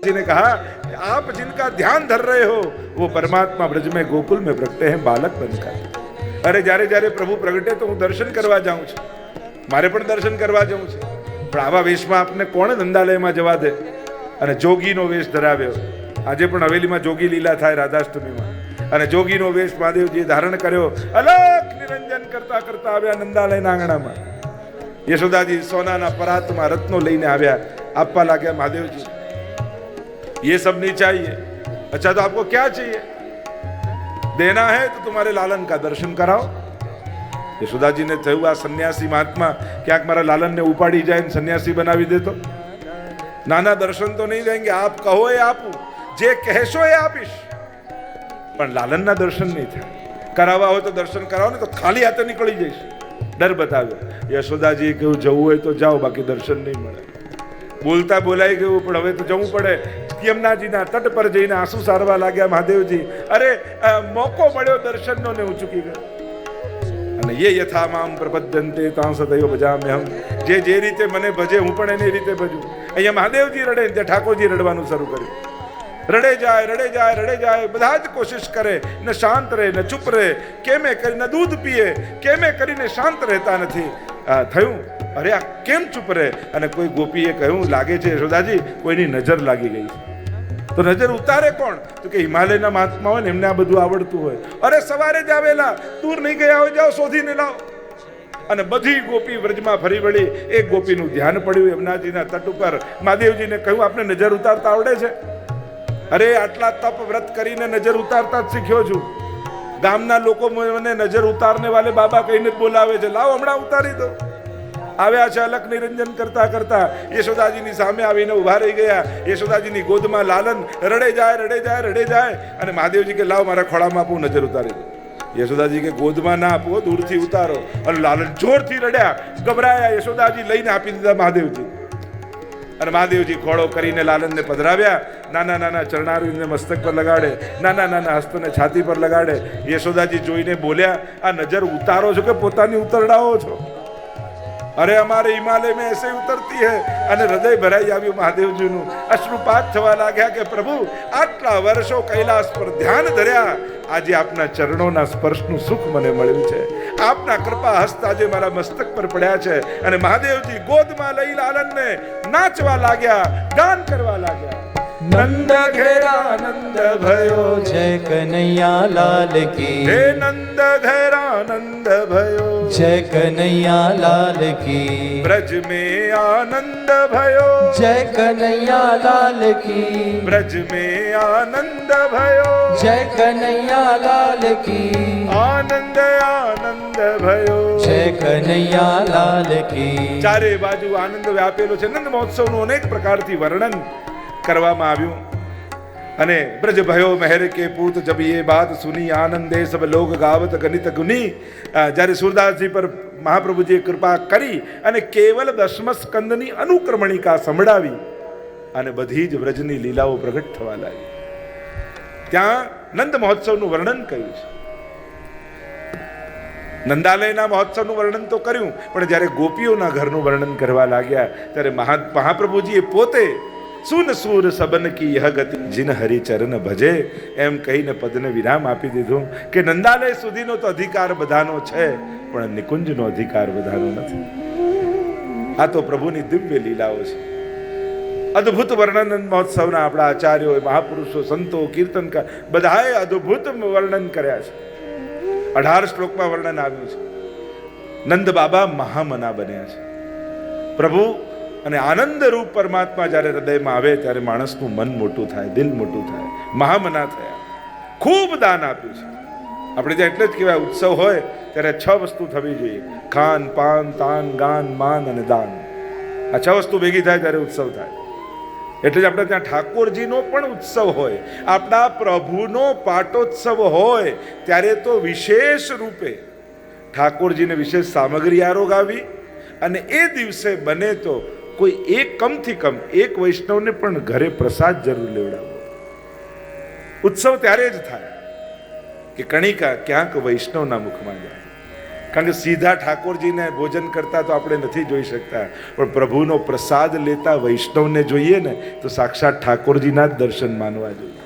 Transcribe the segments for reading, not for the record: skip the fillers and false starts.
जी ने कहा आप जिनका ध्यान धर रहे हो वो परमात्मा ब्रज में गोकुल में प्रगटे हैं बालक बनकर. अरे જ્યારે જ્યારે પ્રભુ પ્રગટે તો હું દર્શન કરવા જાઉં છું, મારે પણ દર્શન કરવા જવું છે. પણ આવા વેશમાં આપને કોણ નંદાલયમાં જવા દે? અને જોગીનો વેશ ધરાવ્યો. આજે પણ હવેલીમાં જોગી લીલા થાય રાધાષ્ટમીમાં, અને જોગીનો વેશ મહાદેવજીએ ધારણ કર્યો. અલખ નિરંજન કરતા કરતા આવ્યા નંદાલયના આંગણામાં. યશોદાજી સોનાના પરાતમાં રત્નો લઈને આવ્યા, આપવા લાગ્યા મહાદેવજી. ये सब नहीं चाहिए. अच्छा तो आपको क्या चाहिए? देना है तो तुम्हारे लालन का दर्शन कराओ. यशोदा जी ने थયું આ સન્યાસી મહાત્મા ક્યાંક મારા લાલનને ઉપાડી જાય ને સન્યાસી બનાવી દે તો? નાના દર્શન તો નહીં દેંગે, આપ કહો એ આપું, જે કહેશો એ આપીશ, પણ લાલનના દર્શન નહીં થાય. કરાવવા હોય તો દર્શન કરાવો ને તો ખાલી હાથે નીકળી જઈશ. ડર બતાવ્યો. યશોદાજીએ કહ્યું જવું હોય તો જાઓ, બાકી દર્શન નહીં મળે. બોલતા બોલાઈ ગયું, પણ હવે તો જવું પડે. યમુનાજીના તટ પર જઈને આંસુ સારવા લાગ્યા મહાદેવજી. અરે મોકો મળ્યો દર્શનનો ને હું ચૂકી ગયો. અને યે યથા મામ પ્રપદ્યન્તે તાં સદૈવ ભજામ્યહમ. જે રીતે મને ભજે હું પણ એની રીતે ભજું. અહીંયા મહાદેવજી રડે ત્યાં ઠાકોરજી રડવાનું શરૂ કર્યું. રડે જાય રડે જાય રડે જાય. બધા જ કોશિશ કરે ને શાંત રહે ને ચૂપ રહે. કેમે કરીને દૂધ પીએ, કેમે કરીને શાંત રહેતા નથી. થયું અરે આ કેમ ચૂપ રહે? અને કોઈ ગોપીએ કહ્યું લાગે છે યશોદાજી કોઈની નજર લાગી ગઈ. તો નજર ઉતારે કોણ? તો કે હિમાલયના મહાત્મા હોય ને એમને આ બધું આવડતું હોય. અરે સવારે જ આવેલા, દૂર નહીં ગયા હોય, જાઓ શોધીને લાવો. અને બધી ગોપી વ્રજમાં ફરી વળી. એક ગોપીનું ધ્યાન પડ્યું યમુનાજીના તટ ઉપર. મહાદેવજીને કહ્યું આપને નજર ઉતારતા આવડે છે? અરે આટલા તપ વ્રત કરીને નજર ઉતારતા જ શીખ્યો છું. ગામના લોકો મને નજર ઉતારને વાલે બાબા કહીને જ બોલાવે છે. લાવો હમણાં ઉતારી દો. આવ્યા છે અલખ નિરંજન કરતા કરતા. યશોદાજીની સામે આવીને ઉભા રહી ગયા. યશોદાજીની ગોદમાં લાલન રડે જાય રડે જાય રડે જાય. અને મહાદેવજી કે લાવો મારા ખોળામાં આપું, નજર ઉતારી દો. યશોદાજી કે ગોદમાં ના આપો, દૂરથી ઉતારો. અને લાલન જોરથી રડ્યા, ગભરાયા. યશોદાજી લઈને આપી દીધા મહાદેવજી. અને મહાદેવજી ખોળો કરીને લાલનને પધરાવ્યા. નાના નાના ચરણારીને મસ્તક પર લગાડે, નાના નાના હસ્તને છાતી પર લગાડે. યશોદાજી જોઈને બોલ્યા આ નજર ઉતારો છો કે પોતાની ઉતરડાઓ છો? અરે અમારે હિમાલય में ऐसे उतरती है. અને હૃદય ભરાઈ આવ્યું મહાદેવજીનું. અશ્રુપાત થવા લાગ્યા કે પ્રભુ આટલા વર્ષો કૈલાસ પર ધ્યાન ધર્યા, આજે આપના ચરણોના સ્પર્શનું સુખ મને મળ્યું છે. આપના કૃપા હસ્ત આજે મારા મસ્તક પર પડ્યા છે. અને મહાદેવજી ગોદમાં લઈ લાલનને નાચવા લાગ્યા, ગાન કરવા લાગ્યા. નંદ ઘેરા નંદ ભયો, જય કનૈયા લાલ કી. હે નંદ ઘેરા નંદ ભયો, જય કનૈયા લાલ કી. ब्रज में आनंद भयो, જય કનૈયા લાલ કી. ब्रज में आनंद भयो, જય કનૈયા લાલ કી. आनंद आनंद भयो, જય કનૈયા લાલ કી. ચારે બાજુ આનંદ વ્યાપેલો છે. નંદ મહોત્સવનું અનેક પ્રકારથી વર્ણન કરવામાં આવ્યું. અને બ્રજ ભયો મહેર કે પૂત જબ ये बात सुनी आनंदे सब लोग गावत गणित गुनी. જ્યારે સુરદાસજી પર મહાપ્રભુજીએ કૃપા કરી અને કેવલ દશમ સ્કંદની અનુક્રમણિકા સંભળાવી અને બધી જ વ્રજની લીલાઓ પ્રગટ થવા લાગી. ત્યાં નંદ મહોત્સવનું વર્ણન કર્યું છે. નંદાલયના મહોત્સવનું વર્ણન તો કર્યું, પણ જ્યારે ગોપીઓના ઘરનું વર્ણન કરવા લાગ્યા ત્યારે મહાપ્રભુજીએ પોતે સુન સુર સબન કી યહ ગતિ જીન હરિ ચરણ ભજે એમ કહીને પદને વિરામ આપી દીધું કે નંદાલય સુધીનો તો અધિકાર બધાનો છે, પણ નિકુંજનો અધિકાર બધાનો નથી. આ તો પ્રભુની દિવ્ય લીલાઓ છે. અદ્ભુત વર્ણન મહોત્સવના આપણા આચાર્યો, મહાપુરુષો, સંતો, કીર્તનકાર બધાએ અદ્ભુત વર્ણન કર્યા છે. 18 શ્લોકમાં વર્ણન આવ્યું છે. નંદ બાબા મહામના બન્યા છે. પ્રભુ અને આનંદ રૂપ પરમાત્મા જ્યારે હૃદયમાં આવે ત્યારે માણસનું મન મોટું થાય, દિલ મોટું થાય. મહામના થયા, ખૂબ દાન આપ્યું છે. આપણે ત્યાં એટલે જ કહેવાય ઉત્સવ હોય ત્યારે 6 વસ્તુ થવી જોઈએ: ખાન પાન તાન ગાન માન અને દાન. આ 6 વસ્તુ ભેગી થાય ત્યારે ઉત્સવ થાય. એટલે જ આપણે ત્યાં ઠાકોરજીનો પણ ઉત્સવ હોય, આપણા પ્રભુનો પાટોત્સવ હોય ત્યારે તો વિશેષ રૂપે ઠાકોરજીને વિશેષ સામગ્રી આરોગાવી અને એ દિવસે બને તો કોઈ એક કમથી કમ એક વૈષ્ણવને પણ ઘરે પ્રસાદ જરૂર લેવડાવો. ઉત્સવ ત્યારે જ થાય કે કણિકા ક્યાંક વૈષ્ણવના મુખમાં જાય. કારણ કે સીધા ઠાકોરજીને ભોજન કરતા તો આપણે નથી જોઈ શકતા, પણ પ્રભુનો પ્રસાદ લેતા વૈષ્ણવને જોઈએ ને તો સાક્ષાત ઠાકોરજીના જ દર્શન માનવા જોઈએ.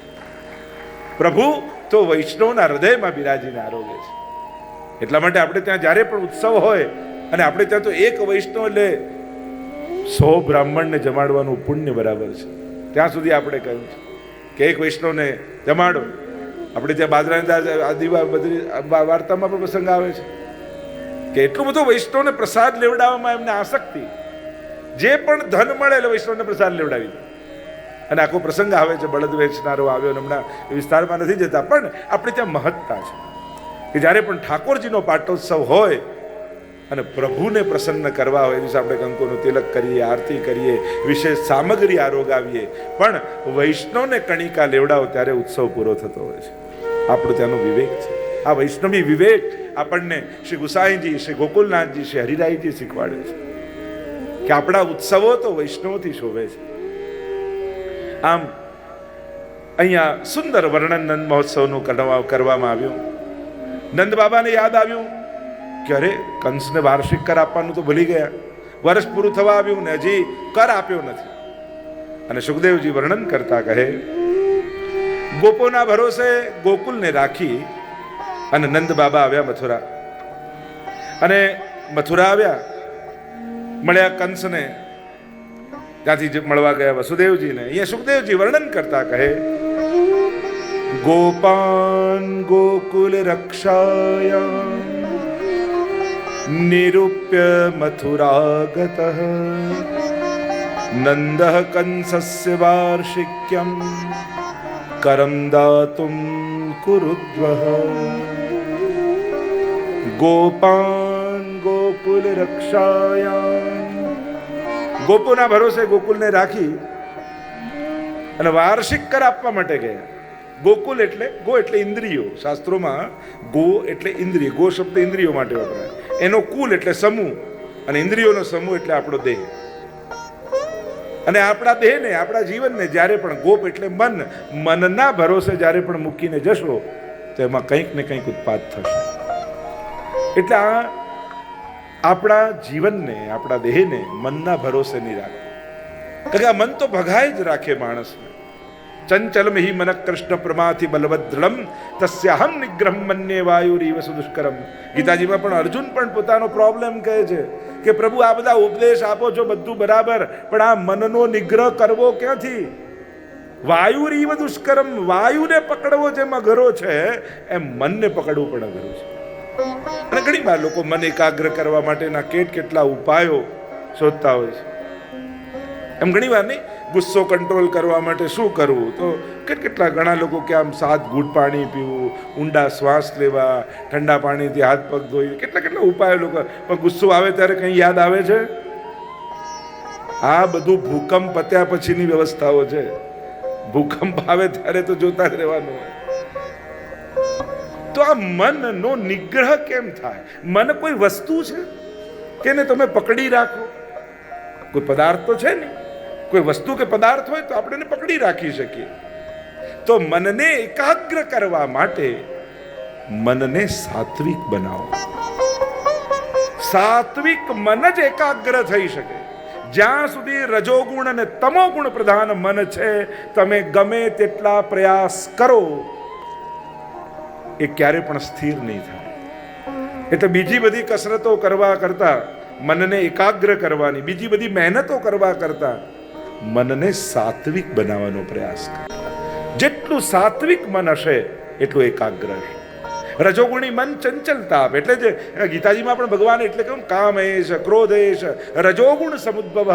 પ્રભુ તો વૈષ્ણવના હૃદયમાં બિરાજીને આરોગે છે. એટલા માટે આપણે ત્યાં જ્યારે પણ ઉત્સવ હોય અને આપણે ત્યાં તો એક વૈષ્ણવ એટલે 100 બ્રાહ્મણને જમાડવાનું પુણ્ય બરાબર છે. ત્યાં સુધી આપણે કહ્યું છે કે એક વૈષ્ણવને જમાડો. આપણે ત્યાં બાજરાની આદિવા બધી વાર્તામાં પણ પ્રસંગ આવે છે કે એટલું બધું વૈષ્ણવને પ્રસાદ લેવડાવવામાં એમને આસક્તિ, જે પણ ધન મળે એટલે વૈષ્ણવને પ્રસાદ લેવડાવી દે. અને આખો પ્રસંગ આવે છે, બળદ વેચનારો આવ્યો. હમણાં વિસ્તારમાં નથી જતા, પણ આપણે ત્યાં મહત્તા છે કે જ્યારે પણ ઠાકોરજીનો પાટોત્સવ હોય અને પ્રભુને પ્રસન્ન કરવા હોય, દિવસે આપણે કંકુનું તિલક કરીએ, આરતી કરીએ, વિશેષ સામગ્રી આરોગાવીએ, પણ વૈષ્ણવને કણિકા લેવડાવો ત્યારે ઉત્સવ પૂરો થતો હોય છે. આપણું ત્યાંનો વિવેક છે. આ વૈષ્ણવી વિવેક આપણને શ્રી ગુસાઈજી, શ્રી ગોકુલનાથજી, શ્રી હરિરાયજી શીખવાડે છે કે આપણા ઉત્સવો તો વૈષ્ણવથી શોભે છે. આમ અહીંયા સુંદર વર્ણન નંદ મહોત્સવનું કરવામાં આવ્યું. નંદ બાબાને યાદ આવ્યું કે અરે કંસને વાર્ષિક કર આપવાનું તો ભૂલી ગયા. વર્ષ પૂરું થવા આવ્યું ને હજી કર આપ્યો નથી. અને સુખદેવજી વર્ણન કરતા કહે, ગોપોના ભરોસે ગોકુલને રાખી અને નંદ બાબા આવ્યા મથુરા. અને મથુરા આવ્યા, મળ્યા કંસને, ત્યાંથી મળવા ગયા વસુદેવજીને. અહીંયા સુખદેવજી વર્ણન કરતા કહે, ગોપાન ગોકુલ રક્ષાયા નિરૂપ્ય મથુરાગતઃ નંદઃ કંસસ્ય વાર્ષિક્યમ કરમ દાતુમ કુરુદ્વઃ. ગોપાન ગોકુલ રક્ષાયા, ગોપોના ભરોસે ગોકુલને રાખી અને વાર્ષિક કર આપવા માટે ગયા. ગોકુલ એટલે ગો એટલે ઇન્દ્રિયો. શાસ્ત્રોમાં ગો એટલે ઇન્દ્રિય, ગો શબ્દ ઇન્દ્રિયો માટે વપરાય. એનો કુલ એટલે સમૂહ અને ઇન્દ્રિયોનો સમૂહ એટલે આપણો દેહ. અને આપણા દેહને, આપણા જીવનને જ્યારે પણ ગોપ એટલે મન, મનના ભરોસે જ્યારે પણ મૂકીને જશો તો એમાં કંઈક ને કંઈક ઉત્પાદ થશે. એટલે આપણા જીવનને, આપણા દેહને મનના ભરોસે નહીં રાખો, કારણ કે આ મન તો ભગાય જ રાખે માણસને. ચંચલમ હિ મન કૃષ્ણ પ્રમાથી બલવદ્રમ તસ્યાહમ નિગ્રહમ મન્યે વાયુરીવ સુદુષ્કરમ. ગીતાજીમાં પણ અર્જુન પણ પોતાનો પ્રોબ્લેમ કહે છે કે પ્રભુ આ બધા ઉપદેશ આપો છો બધું બરાબર, પણ આ મનનો નિગ્રહ કરવો ક્યાંથી? વાયુરીવ દુષ્કરમ. વાયુને પકડવો જેમ અઘરો છે એમ મનને પકડવું પણ અઘરું છે. અને ઘણી વાર લોકો મન એકાગ્ર કરવા માટેના કેટલા ઉપાયો શોધતા હોય છે. એમ ઘણી વાર નહીં, ગુસ્સો કંટ્રોલ કરવા માટે શું કરવું, તો ઘણા લોકો કે આમ 7 ઘૂંટ પાણી પીવું, ઊંડા શ્વાસ લેવા, ઠંડા પાણીથી હાથ પગ ધોઈ, કેટલા ઉપાયો લોકો. પણ ગુસ્સો આવે ત્યારે કંઈ યાદ આવે છે? આ બધું ભૂકંપ પત્યા પછીની વ્યવસ્થાઓ છે. ભૂકંપ આવે ત્યારે તો જોતા જ રહેવાનું હોય. તો આ મનનો નિગ્રહ કેમ થાય? મન કોઈ વસ્તુ છે કે એને તમે પકડી રાખો? કોઈ પદાર્થ તો છે નહીં. કોઈ વસ્તુ કે પદાર્થ હોય તો આપણે એને પકડી રાખી શકીએ. તો મનને એકાગ્ર કરવા માટે મનને સાત્વિક બનાવો. સાત્વિક મન જ એકાગ્ર થઈ શકે. જ્યાં સુધી રજોગુણ અને તમોગુણ પ્રધાન મન છે, તમે ગમે તેટલા પ્રયાસ કરો એ ક્યારે પણ સ્થિર નહીં થાય. એટલે બીજી બધી કસરતો કરવા કરતા, મનને એકાગ્ર કરવાની બીજી બધી મહેનતો કરવા કરતા મનને સાત્વિક બનાવવાનો પ્રયાસ કરો. જેટલું સાત્વિક મન હશે એટલું એકાગ્ર હશે. રજોગુણી મન ચંચલતા આપે. એટલે જે ગીતાજીમાં પણ ભગવાન એટલે કહ્યું, કામેશ ક્રોધેશ રજોગુણ સમુદ્ભવ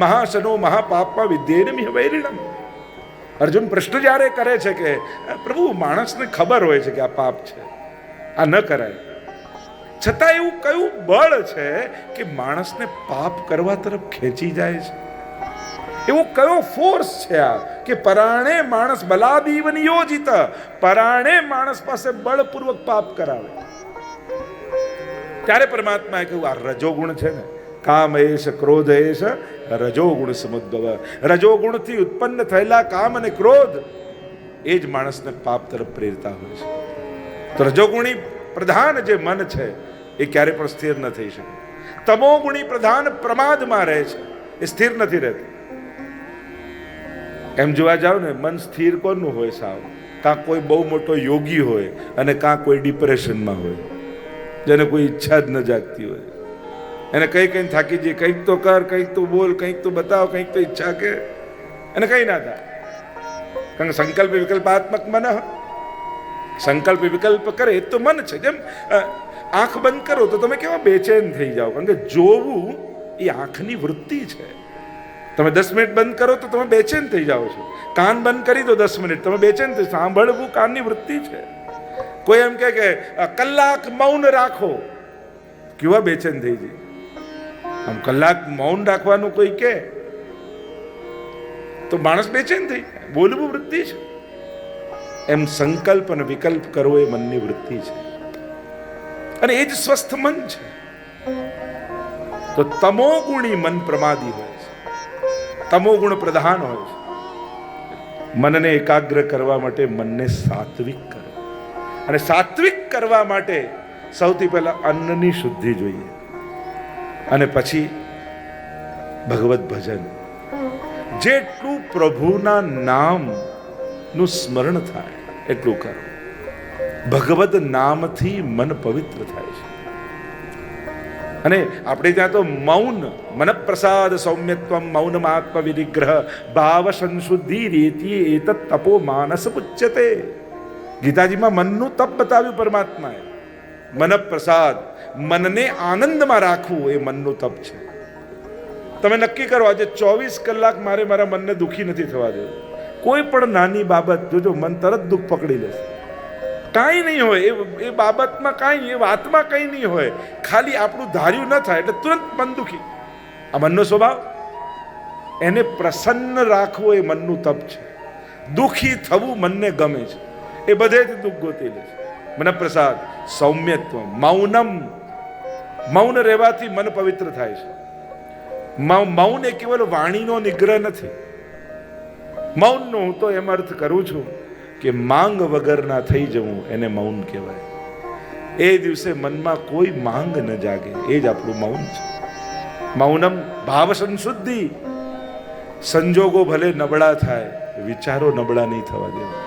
મહાશનો મહાપાપમાં વિદ્યેનમિહ વૈરિણમ. અર્જુન પ્રશ્ન જ્યારે કરે છે કે પ્રભુ, માણસને ખબર હોય છે કે આ પાપ છે, આ ન કરાય, છતાં એવું કયું બળ છે કે માણસને પાપ કરવા તરફ ખેંચી જાય છે? એવો કયો ફોર્સ છે આ કે પરાણે માણસ બલાદીવ નિયોજિત, પરાણે માણસ પાસે બળપૂર્વક પાપ કરાવે? ત્યારે પરમાત્માએ કહ્યું, આ રજોગુણ છે ને, કામ એશ ક્રોધ એશ રજોગુણ સમુદ્ભવ. રજોગુણથી ઉત્પન્ન થયેલા કામ અને ક્રોધ એ જ માણસને પાપ તરફ પ્રેરતા હોય છે. તો રજોગુણી પ્રધાન જે મન છે એ ક્યારે પણ સ્થિર ન થઈ શકે. તમોગુણી પ્રધાન પ્રમાદમાં રહે છે, એ સ્થિર નથી રહેતું. એમ જોવા જાવ ને, મન સ્થિર કોનું હોય સાવ? કાં કોઈ બહુ મોટો યોગી હોય અને કાં કોઈ ડિપ્રેશનમાં હોય, જેને કોઈ ઈચ્છા જ ન જાગતી હોય. એને કંઈ કંઈ થાકી જઈએ, કંઈક તો કર, કંઈક તો બોલ, કંઈક તો બતાવ, કંઈક તો ઈચ્છા કે, એને કંઈ ના થાય. કારણ કે સંકલ્પ વિકલ્પાત્મક મન, સંકલ્પ વિકલ્પ કરે એ તો મન છે. જેમ આંખ બંધ કરો તો તમે કેવા બેચેન થઈ જાઓ, કારણ કે જોવું એ આંખની વૃત્તિ છે. તમે 10 મિનિટ બંધ કરો તો તમે બેચેન થઈ જાઓ છો. કાન બંધ કરી દો 10 મિનિટ, તમે બેચેન થઈ. સાંભળવું કાનની વૃત્તિ છે. કોઈ એમ કે કલાક મૌન રાખો, કેવા બેચેન થઈ જાય. આમ કલાક મૌન રાખવાનું કોઈ કે તો માણસ બેચેન થઈ જાય. બોલવું વૃત્તિ છે. એમ સંકલ્પ અને વિકલ્પ કરવો એ મનની વૃત્તિ છે, અને એ જ સ્વસ્થ મન છે. તો તમોગુણી મન પ્રમાદી હોય છે, તમોગુણ પ્રધાન હોય છે. મનને એકાગ્ર કરવા માટે મનને સાત્વિક કરો, અને સાત્વિક કરવા માટે સૌથી પહેલા અન્નની શુદ્ધિ જોઈએ, અને પછી ભગવત ભજન. જેટલું પ્રભુના નામનું સ્મરણ થાય એટલું કરો. ભગવત નામથી મન પવિત્ર થાય છે. અને આપણે ત્યાં તો મૌન, મન પ્રસાદ સૌમ્યત્વમ મૌનમાત્મ વિનિગ્રહ ભાવ સંશુદ્ધિ રેતી એતત તપો માનસ પુચ્યતે. ગીતાજીમાં મનનું તપ બતાવ્યું પરમાત્માએ. મન પ્રસાદ, મનને આનંદમાં રાખવું એ મનનું તપ છે. તમે નક્કી કરો, આજે 24 કલાક મારે મારા મનને દુઃખી નથી થવા દેવું. કોઈ પણ નાની બાબત જોજો, મન તરત દુઃખ પકડી લેશે. કાંઈ નહીં હોય એ બાબતમાં, કાંઈ એ વાતમાં કંઈ નહીં હોય, ખાલી આપણું ધાર્યું ન થાય એટલે તુરંત મન દુઃખી. આ મનનો સ્વભાવ. એને પ્રસન્ન રાખવો એ મનનું તપ છે. દુઃખી થવું મનને ગમે છે, એ બધેથી દુઃખ ગોતી લે છે. મન પ્રસાદ સૌમ્યત્વ મૌનમ, મૌન રહેવાથી મન પવિત્ર થાય છે. મૌન એ કેવલ વાણીનો નિગ્રહ નથી. મૌનનો હું તો એમ અર્થ કરું છું કે માંગ વગરના થઈ જવું, એને મૌન કહેવાય. એ દિવસે મનમાં કોઈ માંગ ન જાગે, એ જ આપણું મૌન છે. મૌનમ ભાવ સંશુદ્ધિ. સંજોગો ભલે નબળા થાય, વિચારો નબળા નહીં થવા દેવા.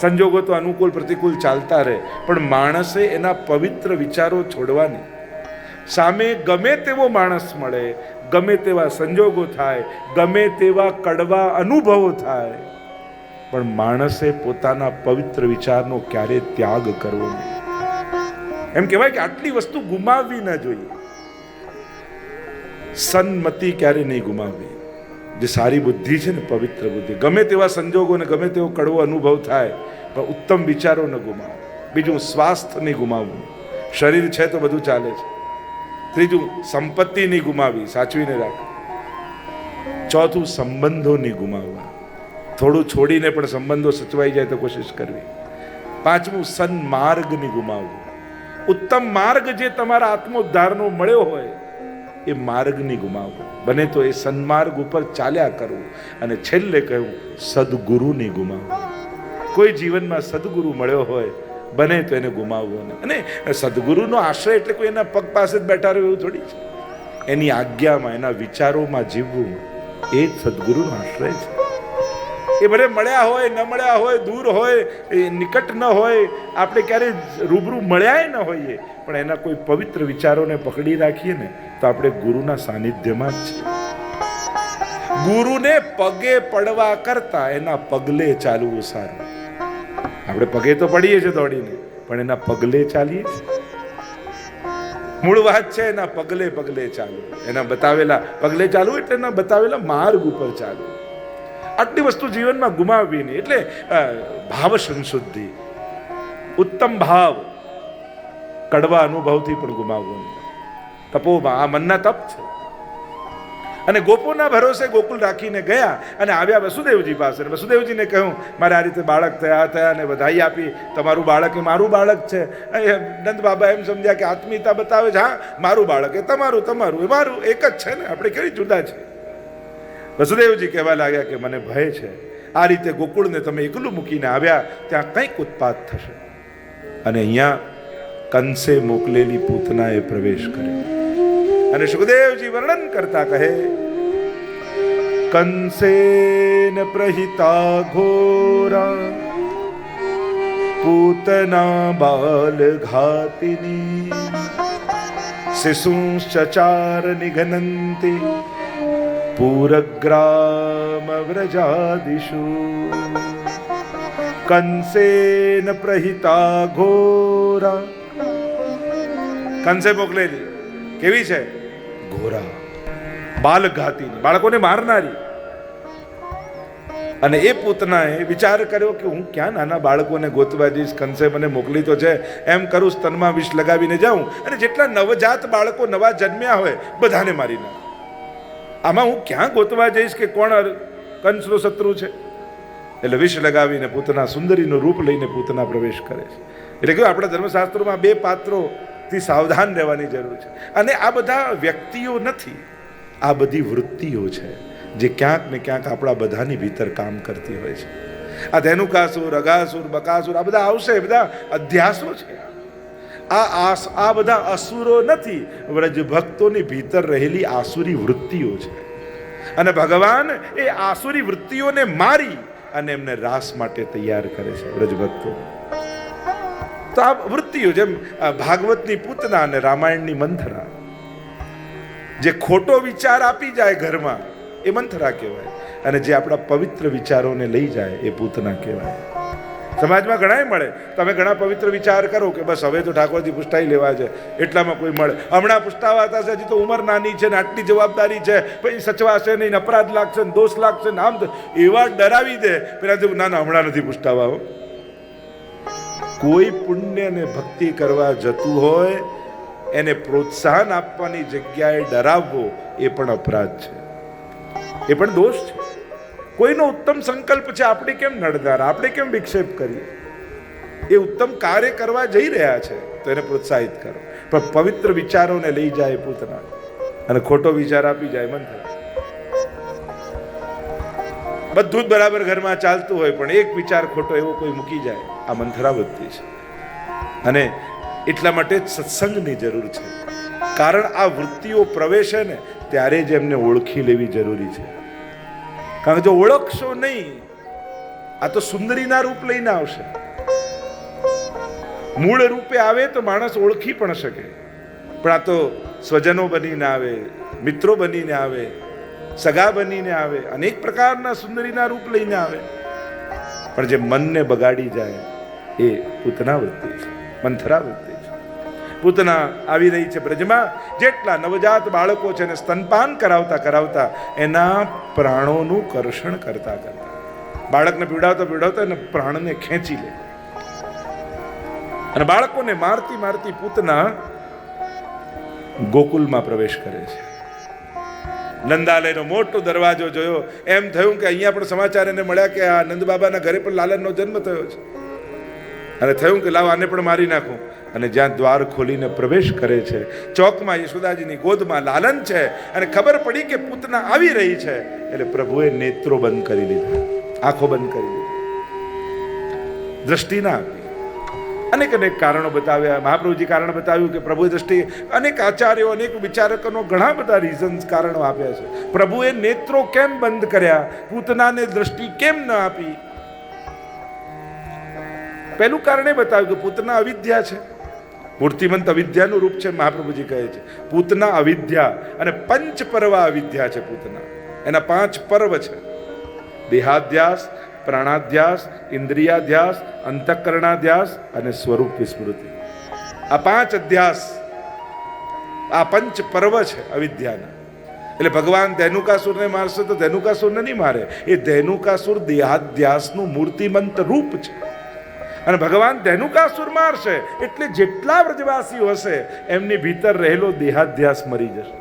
સંજોગો તો અનુકૂળ પ્રતિકૂળ ચાલતા રહે, પણ માણસે એના પવિત્ર વિચારો છોડવાની. સામે ગમે તેવો માણસ મળે, ગમે તેવા સંજોગો થાય, ગમે તેવા કડવા અનુભવો થાય, પણ માણસે પોતાના પવિત્ર વિચારનો ક્યારે ત્યાગ કરવો નહીં. એમ કહેવાય કે આટલી વસ્તુ ગુમાવવી ન જોઈએ. સન્મતિ ક્યારે નહીં ગુમાવવી. જે સારી બુદ્ધિ છે ને, પવિત્ર બુદ્ધિ, ગમે તેવા સંજોગો ને ગમે તેવો કડવો અનુભવ થાય, પણ ઉત્તમ વિચારો ન ગુમાવો. બીજું, સ્વાસ્થ્ય નહીં ગુમાવવું. શરીર છે તો બધું ચાલે છે. ત્રીજું, સંપત્તિ નહીં ગુમાવી, સાચવીને રાખવી. ચોથું, સંબંધો નહીં ગુમાવવા. થોડું છોડીને પણ સંબંધો સચવાઈ જાય તો કોશિશ કરવી. પાંચમું, સન્માર્ગ નહીં ગુમાવવું. ઉત્તમ માર્ગ જે તમારા આત્મોદ્ધારનો મળ્યો હોય, એ માર્ગ નહીં ગુમાવવો. બને તો એ સન્માર્ગ ઉપર ચાલ્યા કરવું. અને છેલ્લે કહ્યું, સદગુરુ નહીં ગુમાવવું. કોઈ જીવનમાં સદગુરુ મળ્યો હોય, બને તો એને ગુમાવવો નહીં. અને સદગુરુનો આશ્રય એટલે કોઈ એના પગ પાસે જ બેઠા રહ્યો એવું થોડી છે. એની આજ્ઞામાં, એના વિચારોમાં જીવવું, એ જ સદગુરુનો આશ્રય છે. એ ભલે મળ્યા હોય, ન મળ્યા હોય, દૂર હોય, નિકટ ન હોય, આપણે ક્યારેય રૂબરૂ મળ્યા ન હોઈએ, પણ એના કોઈ પવિત્ર વિચારોને પકડી રાખીએ ને તો આપણે ગુરુના સાનિધ્યમાં જ છે. ગુરુને પગે પડવા કરતા એના પગલે ચાલવું સારું. આપણે પગે તો પડીએ છીએ દોડીને, પણ એના પગલે ચાલીએ છીએ. મૂળ વાત છે એના પગલે પગલે ચાલવું. એના બતાવેલા પગલે ચાલવું એટલે એના બતાવેલા માર્ગ ઉપર ચાલવું. આટલી વસ્તુ જીવનમાં ગુમાવવી નહીં. એટલે ભાવ સંશુદ્ધિ, ઉત્તમ ભાવ, કડવા અનુભવથી પણ ગુમાવવો નહીં. તપોમાં, આ મનના તપ છે. અને ગોપોના ભરોસે ગોકુલ રાખીને ગયા અને આવ્યા વસુદેવજી પાસે. વસુદેવજીને કહ્યું, મારે આ રીતે બાળક થયા અને બધાઈ આપી. તમારું બાળક એ મારું બાળક છે. નંદ બાબા એમ સમજ્યા કે આત્મીયતા બતાવે છે. હા, મારું બાળક એ તમારું, તમારું એ મારું, એક જ છે ને, આપણે કેવી જુદા છે. વસુદેવજી કહેવા લાગ્યા કે મને ભય છે. આ રીતે ગોકુળને તમે એકલું મૂકીને આવ્યા, ત્યાં કંઈક ઉત્પાત થશે. અને અહીંયા કંસે મોકલેલી પૂતનાએ પ્રવેશ કર્યો. અને સુખદેવજી વર્ણન કરતા કહે, કંસેન પ્રહિતા ઘોરા પૂતના બાલ ઘાતિની શિશુંશ્ચાર નિઘનંતિ પૂરગ્રામ વ્રજાદિષુ. કંસેન પ્રહિતા ઘોરા, કંસે મોકલેલી કેવી છે? ઘોરા, બાલઘાતી, બાળકોને મારનારી. અને એ પૂતનાએ વિચાર કર્યો કે હું ક્યાં નાના બાળકોને ગોતવા જઈશ, કંસે મને મોકલી તો છે, એમ કરું સ્તનમાં વિષ લગાવીને જાઉં અને જેટલા નવજાત બાળકો નવા જન્મ્યા હોય બધાને મારી નાખ. આમાં હું ક્યાં ગોતવા જઈશ કે કોણ કંસનો શત્રુ છે? એટલે વિષ લગાવીને પૂતના સુંદરીનું રૂપ લઈને પૂતના પ્રવેશ કરે છે. એટલે કે આપણા ધર્મશાસ્ત્રોમાં બે પાત્રોથી સાવધાન રહેવાની જરૂર છે. અને આ બધા વ્યક્તિઓ નથી, આ બધી વૃત્તિઓ છે જે ક્યાંક ને ક્યાંક આપણા બધાની ભીતર કામ કરતી હોય છે. આ ધેનુકાસુર, અગાસુર, બકાસુર આ બધા આવશે, બધા અધ્યાસો છે. આ બધા અસુરો નથી, વ્રજ ભક્તોની ભીતર રહેલી આસુરી વૃત્તિઓ છે. અને ભગવાન એ આસુરી વૃત્તિઓને મારી અને એમને રાસ માટે તૈયાર કરે છે વ્રજ ભક્તો. તો આ વૃત્તિઓ જેમ ભાગવતની પૂતના અને રામાયણની મંથરા, જે ખોટો વિચાર આપી જાય ઘરમાં એ મંથરા કહેવાય, અને જે આપણા પવિત્ર વિચારોને લઈ જાય એ પૂતના કહેવાય. સમાજમાં ઘણાય મળે, તમે ઘણા પવિત્ર વિચાર કરો કે બસ હવે તો ઠાકોરજી પુષ્ટાઈ લેવા છે, એટલામાં કોઈ મળે. હમણાં પુષ્ટાવાતા છે, હજી તો ઉંમર નાની છે ને આટલી જવાબદારી છે, પછી સચવાશે નહીં, અપરાધ લાગશે ને દોષ લાગશે ને આમ એવા ડરાવી દે. પેલા ના ના હમણાં નથી પુષ્ટાવા. કોઈ પુણ્ય ને ભક્તિ કરવા જતું હોય એને પ્રોત્સાહન આપવાની જગ્યાએ ડરાવવો એ પણ અપરાધ છે, એ પણ દોષ છે. કોઈનો ઉત્તમ સંકલ્પ છે, આપણે કેમ નડનાર, આપણે કેમ વિક્ષેપ કરીએ? એ ઉત્તમ કાર્ય કરવા જઈ રહ્યા છે તો એને પ્રોત્સાહિત કરો. પણ પવિત્ર વિચારોને લઈ જાય પૂતના અને ખોટો વિચાર આપી જાય મંથરા. બધું જ બરાબર ઘરમાં ચાલતું હોય પણ એક વિચાર ખોટો એવો કોઈ મૂકી જાય, આ મંથરા વૃત્તિ છે. અને એટલા માટે જ સત્સંગની જરૂર છે. કારણ આ વૃત્તિઓ પ્રવેશે ને ત્યારે જ એમને ઓળખી લેવી જરૂરી છે. કારણ કે જો ઓળખશો નહીં, આ તો સુંદરીના રૂપ લઈને આવશે. મૂળ રૂપે આવે તો માણસ ઓળખી પણ શકે, પણ આ તો સ્વજનો બનીને આવે, મિત્રો બનીને આવે, સગા બનીને આવે, અનેક પ્રકારના સુંદરીના રૂપ લઈને આવે. પણ જે મનને બગાડી જાય એ પૂતના વૃત્તિ છે, મંથરા વૃત્તિ છે. પૂતના આવી રહી છે બ્રજમાં. જેટલા નવજાત બાળકો છે એને સ્તનપાન કરાવતા કરાવતા એના પ્રાણોનું કર્ષણ કરતા કરતા, બાળકને પીવડાવતા પીવડાવતા એને પ્રાણને ખેંચી લે. અને બાળકોને મારતી મારતી પૂતના ગોકુલમાં પ્રવેશ કરે છે. નંદાલયનો મોટો દરવાજો જોયો, એમ થયું કે અહીંયા પણ સમાચાર એને મળ્યા કે આ નંદ બાબાના ઘરે પણ લાલનનો જન્મ થયો છે. અને થયું કે લાવ આને પણ મારી નાખું. અને જ્યાં દ્વાર ખોલીને પ્રવેશ કરે છે, ચોકમાં યશોદાજીની ગોદમાં લાલન છે, અને ખબર પડી કે પૂતના આવી રહી છે, એટલે પ્રભુએ નેત્રો બંધ કરી લીધા, આંખો બંધ કરી લીધી, દ્રષ્ટિ ના આપી. અનેક અનેક કારણો બતાવ્યા. મહાપ્રભુજી કારણ બતાવ્યું કે પ્રભુએ દ્રષ્ટિ, અનેક આચાર્યો, અનેક વિચારકોનો ઘણા બધા રીઝન્સ, કારણો આપ્યા છે. પ્રભુએ નેત્રો કેમ બંધ કર્યા, પૂતનાને દ્રષ્ટિ કેમ ન આપી? પહેલું કારણ એ બતાવ્યું કે પૂતના અવિદ્યા છે, મૂર્તિમંત અવિદ્યાનું રૂપ છે. મહાપ્રભુજી કહે છે પૂતના અવિદ્યા અને પંચ પર્વ અવિદ્યા છે. પૂતના એના 5 પર્વ છે: દેહાધ્યાસ, પ્રાણાધ્યાસ, ઇન્દ્રિયાધ્યાસ, અંતઃકરણાધ્યાસ અને સ્વરૂપ વિસ્મૃતિ. આ 5 અધ્યાસ, આ પંચ પર્વ છે અવિદ્યાના. એટલે ભગવાન ધેનુકાસુરને મારશે તો ધેનુકાસુરને નહીં મારે, એ ધેનુકાસુર દેહાધ્યાસનું મૂર્તિમંત રૂપ છે. અને ભગવાન ધેનુકાસુર મારશે એટલે જેટલા વ્રજવાસીઓ હશે એમની ભીતર રહેલો દેહાધ્યાસ મરી જશે.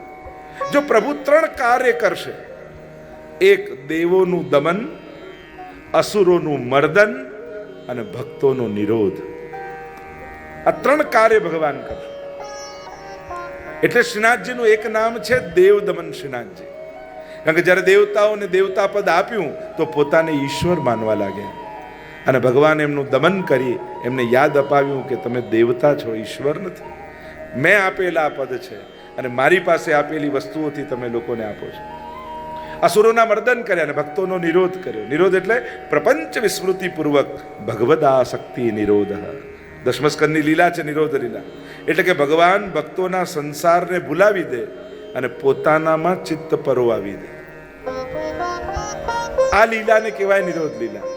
જો પ્રભુ 3 કાર્ય કરશે, એક દેવોનું દમન, અસુરોનું મર્દન અને ભક્તોનો નિરોધ, આ 3 કાર્ય ભગવાન કરશે. એટલે શ્રીનાથજીનું એક નામ છે દેવ દમન શ્રીનાથજી. કારણ કે જ્યારે દેવતાઓને દેવતા પદ આપ્યું તો પોતાને ઈશ્વર માનવા લાગ્યા. અને ભગવાન એમનું દમન કરી એમને યાદ અપાવ્યું કે તમે દેવતા છો, ઈશ્વર નથી. મેં આપેલા આ પદ છે અને મારી પાસે આપેલી વસ્તુઓથી તમે લોકોને આપો છો. અસુરોના મર્દન કર્યા અને ભક્તોનો નિરોધ કર્યો. નિરોધ એટલે પ્રપંચ વિસ્મૃતિપૂર્વક ભગવદાસક્તિ નિરોધ. દશમસ્કંદની લીલા છે નિરોધ લીલા, એટલે કે ભગવાન ભક્તોના સંસારને ભૂલાવી દે અને પોતાનામાં ચિત્ત પરોવાવી દે. આ લીલાને કહેવાય નિરોધ લીલા,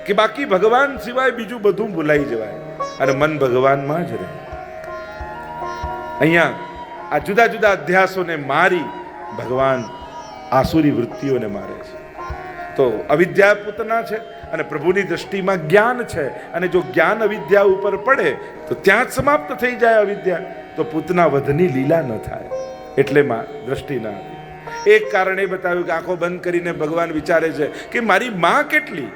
કે બાકી ભગવાન સિવાય બીજું બધું ભૂલાઈ જવાય અને મન ભગવાનમાં જ રહે. અહીંયા આ જુદા જુદા અધ્યાસોને મારી ભગવાન આસુરી વૃત્તિઓને મારે છે. તો અવિદ્યા પૂતના છે અને પ્રભુની દ્રષ્ટિમાં જ્ઞાન છે, અને જો જ્ઞાન અવિદ્યા ઉપર પડે તો ત્યાં જ સમાપ્ત થઈ જાય અવિદ્યા, તો પૂતના વધની લીલા ન થાય. એટલે માં દ્રષ્ટિ ના હતી. એક કારણ એ બતાવ્યું કે આંખો બંધ કરીને ભગવાન વિચારે છે કે મારી માં કેટલી,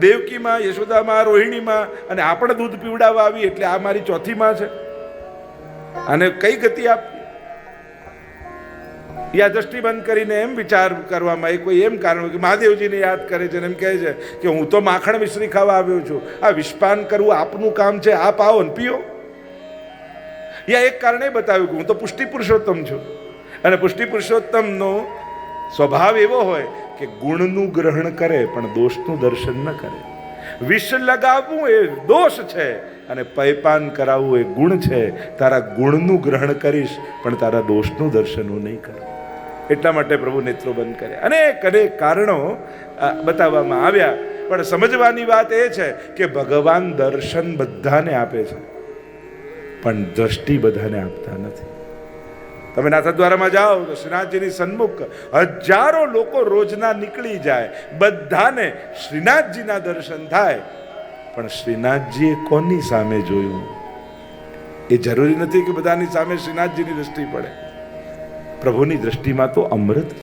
દેવકીમાં, યશોદામાં, રોહિણીમાં, અને આપણે દૂધ પીવડાવવા આવી એટલે આ મારી ચોથી માં છે, અને કઈ ગતિ આપવી. યા દ્રષ્ટિ બંધ કરીને એમ વિચાર કરવામાં એ કોઈ એમ કારણ કે મહાદેવજીને યાદ કરે છે અને એમ કહે છે કે હું તો માખણ મિશ્રી ખાવા આવ્યો છું, આ વિષપાન કરવું આપનું કામ છે, આપ આવો ને પીઓ. યા એક કારણ એ બતાવ્યું કે હું તો પુષ્ટિ પુરુષોત્તમ છું, અને પુષ્ટિ પુરુષોત્તમનો સ્વભાવ એવો હોય કે ગુણનું ગ્રહણ કરે પણ દોષનું દર્શન ન કરે. વિષ લગાવવું એ દોષ છે અને પયપાન કરાવવું એ ગુણ છે. તારા ગુણનું ગ્રહણ કરીશ પણ તારા દોષનું દર્શન હું નહીં કરું. એટલા માટે પ્રભુ નેત્રો બંધ કરે. અનેક અનેક કારણો બતાવવામાં આવ્યા, પણ સમજવાની વાત એ છે કે ભગવાન દર્શન બધાને આપે છે પણ દ્રષ્ટિ બધાને આપતા નથી. તમે નાથદ્વારામાં જાઓ તો શ્રીનાથજીની સન્મુખ હજારો લોકો રોજના નીકળી જાય, બધાને શ્રીનાથજીના દર્શન થાય, પણ શ્રીનાથજીએ કોની સામે જોયું એ જરૂરી નથી કે બધાની સામે શ્રીનાથજીની દ્રષ્ટિ પડે. પ્રભુની દ્રષ્ટિમાં તો અમૃત